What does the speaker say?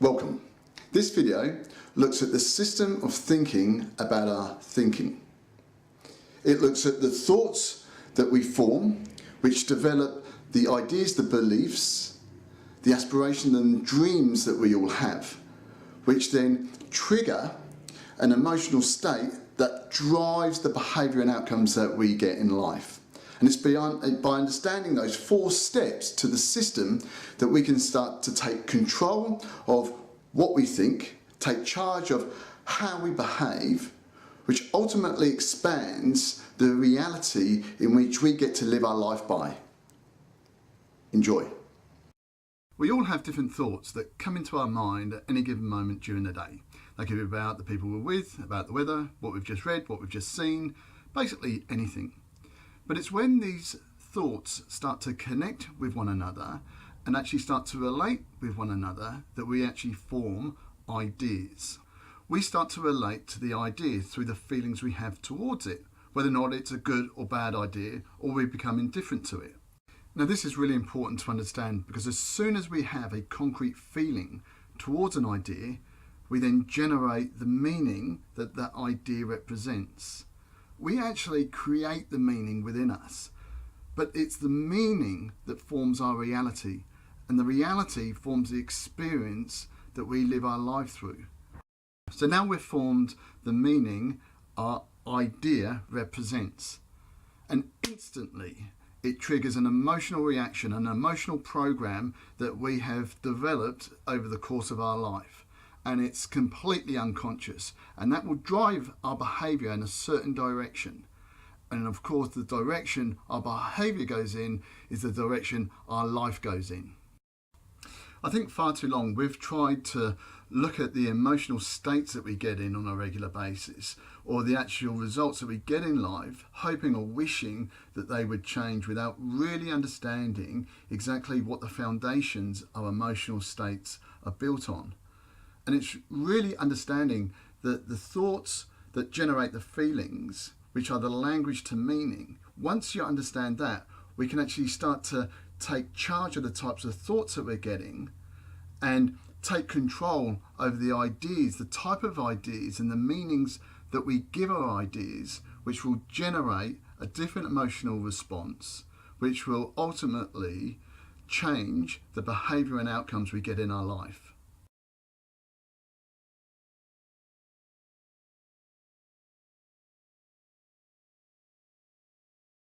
Welcome. This video looks at the system of thinking about our thinking. It looks at the thoughts that we form, which develop the ideas, the beliefs, the aspirations and dreams that we all have, which then trigger an emotional state that drives the behaviour and outcomes that we get in life. And it's by understanding those 4 steps to the system that we can start to take control of what we think, take charge of how we behave, which ultimately expands the reality in which we get to live our life by. Enjoy. We all have different thoughts that come into our mind at any given moment during the day. They could be about the people we're with, about the weather, what we've just read, what we've just seen, basically anything. But it's when these thoughts start to connect with one another and actually start to relate with one another that we actually form ideas. We start to relate to the idea through the feelings we have towards it, whether or not it's a good or bad idea, or we become indifferent to it. Now this is really important to understand, because as soon as we have a concrete feeling towards an idea, we then generate the meaning that that idea represents. We actually create the meaning within us, but it's the meaning that forms our reality, and the reality forms the experience that we live our life through. So now we've formed the meaning our idea represents, and instantly it triggers an emotional reaction, an emotional program that we have developed over the course of our life. And it's completely unconscious, and that will drive our behaviour in a certain direction. And of course the direction our behaviour goes in is the direction our life goes in. I think far too long we've tried to look at the emotional states that we get in on a regular basis, or the actual results that we get in life, hoping or wishing that they would change without really understanding exactly what the foundations of emotional states are built on. And it's really understanding that the thoughts that generate the feelings, which are the language to meaning, once you understand that, we can actually start to take charge of the types of thoughts that we're getting and take control over the ideas, the type of ideas and the meanings that we give our ideas, which will generate a different emotional response, which will ultimately change the behaviour and outcomes we get in our life.